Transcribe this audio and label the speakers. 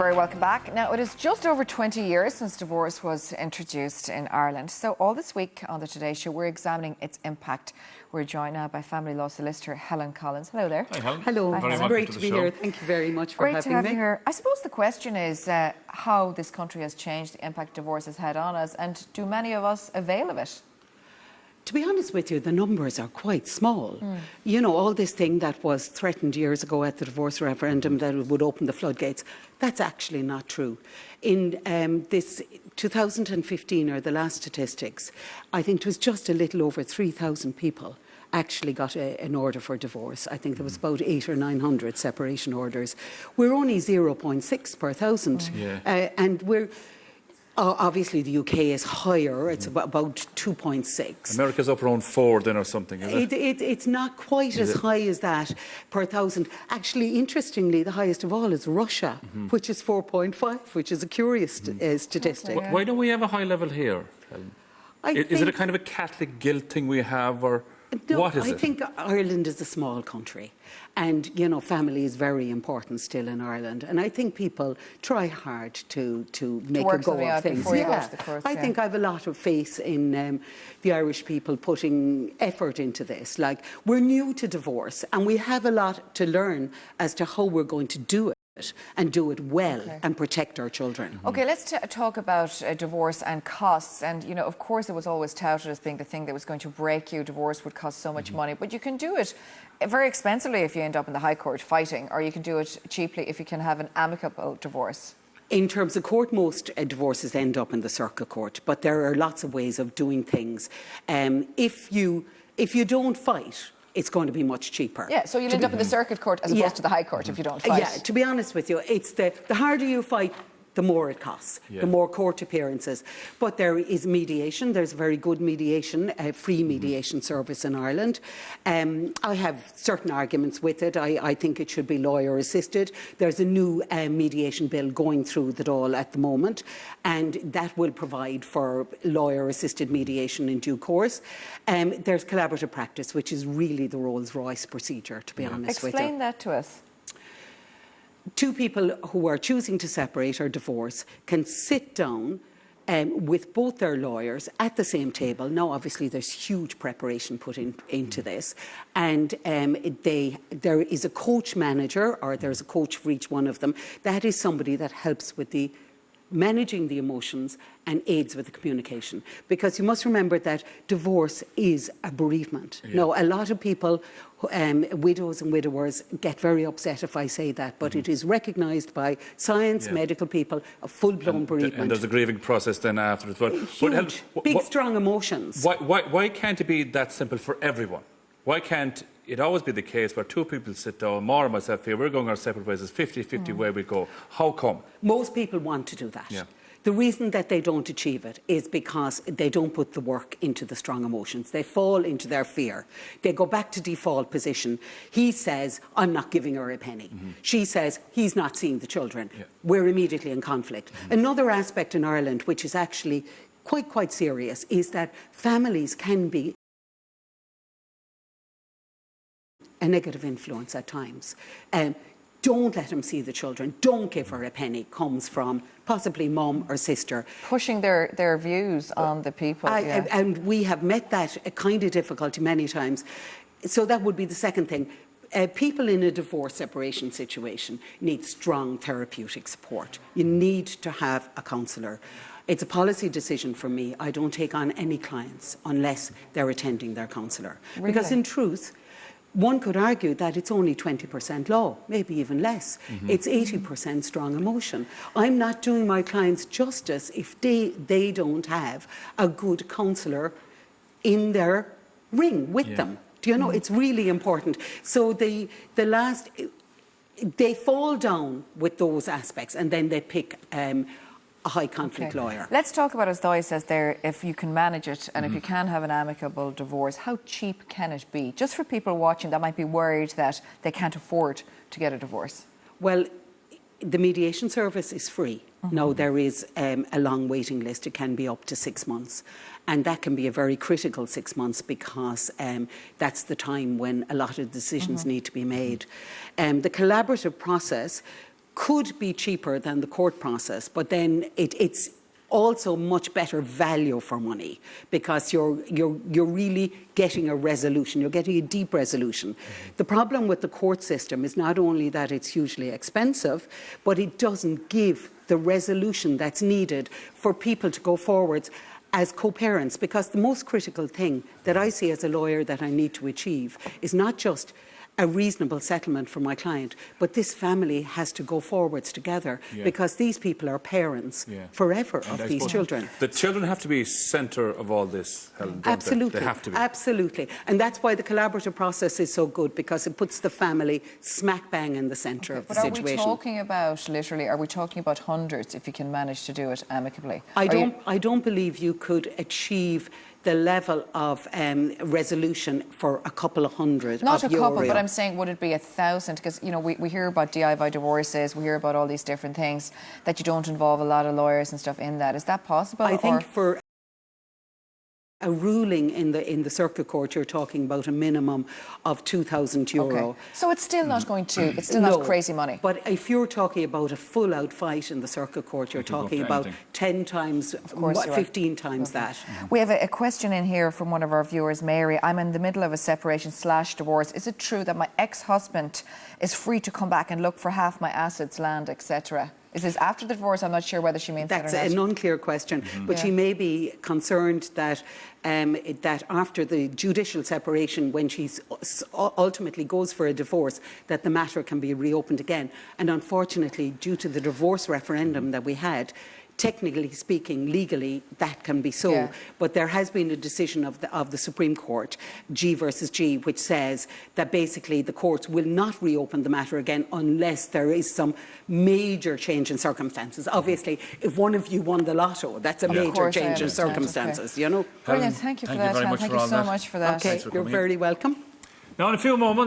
Speaker 1: very welcome back. Now, it is just over 20 years since divorce was introduced in Ireland. So all this week on the Today Show, we're examining its impact. We're joined now by family law solicitor Helen Collins. Hello there.
Speaker 2: Hi, Helen.
Speaker 3: Hello.
Speaker 2: It's
Speaker 3: great to be here. Thank you very much for having me.
Speaker 1: Great to have you here. I suppose the question is how this country has changed, the impact divorce has had on us, and do many of us avail of it?
Speaker 3: To be honest with you, the numbers are quite small. You know, all this thing that was threatened years ago at the divorce referendum that it would open the floodgates, that's actually not true. In this 2015, or the last statistics, I think it was just a little over 3,000 people actually got an order for divorce. I think there was about 800 or 900 separation orders. We're only 0.6 per thousand. And we're... obviously, the UK is higher. It's about 2.6.
Speaker 2: America's up around 4 then or something, is it?
Speaker 3: It's not quite as high as that per thousand. Actually, interestingly, the highest of all is Russia, which is 4.5, which is a curious statistic.
Speaker 2: Why don't we have a high level here, Helen? Is it a kind of a Catholic guilt thing we have, or
Speaker 3: no,
Speaker 2: what is it?
Speaker 3: I think Ireland is a small country, and you know, family is very important still in Ireland. And I think people try hard to make a go of things. I think I have a lot of faith in the Irish people putting effort into this. Like, we're new to divorce, and we have a lot to learn as to how we're going to do it, and do it well, and protect our children.
Speaker 1: Okay, let's talk about divorce and costs. And, you know, of course, it was always touted as being the thing that was going to break you. Divorce would cost so much money, but you can do it very expensively if you end up in the High Court fighting, or you can do it cheaply if you can have an amicable divorce.
Speaker 3: In terms of court, most divorces end up in the circuit court, but there are lots of ways of doing things. If you don't fight, it's going to be much cheaper.
Speaker 1: Yeah, so you'll end up in the circuit court as opposed to the High Court if you don't fight.
Speaker 3: Yeah, to be honest with you, it's the harder you fight, the more it costs, the more court appearances. But there is mediation. There's a very good mediation, free mediation service in Ireland. I have certain arguments with it. I think it should be lawyer assisted. There's a new mediation bill going through the Dáil at the moment, and that will provide for lawyer assisted mediation in due course. There's collaborative practice, which is really the Rolls-Royce procedure, to be honest with you.
Speaker 1: Explain that to us.
Speaker 3: Two people who are choosing to separate or divorce can sit down with both their lawyers at the same table. Now, obviously, there's huge preparation put into this, and there is a coach manager, or there's a coach for each one of them. That is somebody that helps with the managing the emotions and aids with the communication. Because you must remember that divorce is a bereavement. Now, a lot of people, widows and widowers, get very upset if I say that, but it is recognised by science, medical people, a full-blown bereavement.
Speaker 2: And there's a grieving process then after as well.
Speaker 3: Huge, big, strong emotions.
Speaker 2: Why can't it be that simple for everyone? Why can't it always be the case where two people sit down, Maura and myself here, we're going our separate ways, it's 50-50 where we go. How come?
Speaker 3: Most people want to do that. The reason that they don't achieve it is because they don't put the work into the strong emotions. They fall into their fear. They go back to default position. He says, I'm not giving her a penny. She says, he's not seeing the children. We're immediately in conflict. Another aspect in Ireland, which is actually quite serious, is that families can be a negative influence at times. Don't let him see the children. Don't give her a penny. Comes from possibly mum or sister.
Speaker 1: Pushing their views on the people.
Speaker 3: And we have met that kind of difficulty many times. So that would be the second thing. People in a divorce separation situation need strong therapeutic support. You need to have a counsellor. It's a policy decision for me. I don't take on any clients unless they're attending their counsellor.
Speaker 1: Really?
Speaker 3: Because in truth, one could argue that it's only 20% law, maybe even less. It's 80% strong emotion. I'm not doing my clients justice if they don't have a good counsellor in their ring with them. Do you know, it's really important. So they fall down with those aspects, and then they pick a high conflict lawyer.
Speaker 1: Let's talk about, as Daithi says there, if you can manage it and if you can have an amicable divorce, how cheap can it be? Just for people watching that might be worried that they can't afford to get a divorce.
Speaker 3: Well, the mediation service is free. Now, there is a long waiting list. It can be up to 6 months. And that can be a very critical 6 months because that's the time when a lot of decisions need to be made. The collaborative process could be cheaper than the court process, but then it's also much better value for money, because you're really getting a resolution, you're getting a deep resolution. The problem with the court system is not only that it's hugely expensive, but it doesn't give the resolution that's needed for people to go forwards as co-parents, because the most critical thing that I see as a lawyer that I need to achieve is not just a reasonable settlement for my client, but this family has to go forwards together, because these people are parents forever of these children.
Speaker 2: The children have to be centre of all this, Helen, don't
Speaker 3: Absolutely.
Speaker 2: they have to be.
Speaker 3: Absolutely. And that's why the collaborative process is so good, because it puts the family smack bang in the centre of the situation.
Speaker 1: But are we talking about, literally, are we talking about hundreds if you can manage to do it amicably?
Speaker 3: I don't believe you could achieve the level of resolution for a couple of hundred.
Speaker 1: Not a couple, but I'm saying, would it be 1,000? Because, you know, we hear about DIY divorces, we hear about all these different things, that you don't involve a lot of lawyers and stuff in that. Is that possible?
Speaker 3: I think for a ruling in the circuit court, you're talking about a minimum of €2,000.
Speaker 1: Okay. So it's still not going to, it's still not crazy money.
Speaker 3: But if you're talking about a full-out fight in the circuit court, you're talking about 10 times, 15 times that.
Speaker 1: We have a question in here from one of our viewers, Mary. I'm in the middle of a separation/divorce. Is it true that my ex-husband is free to come back and look for half my assets, land, etc.? Is this after the divorce? I'm not sure whether she means that or not.
Speaker 3: That's an unclear question, but she may be concerned that that after the judicial separation, when she ultimately goes for a divorce, that the matter can be reopened again. And unfortunately, due to the divorce referendum that we had, technically speaking, legally, that can be so.
Speaker 1: Yeah.
Speaker 3: But there has been a decision of the Supreme Court, G versus G, which says that basically the courts will not reopen the matter again unless there is some major change in circumstances. Obviously, if one of you won the lotto, that's a major change in circumstances, you know.
Speaker 1: Brilliant. Thank you for that, Helen. Thank you so much for that.
Speaker 3: Okay, you're very welcome.
Speaker 2: Now, in a few moments,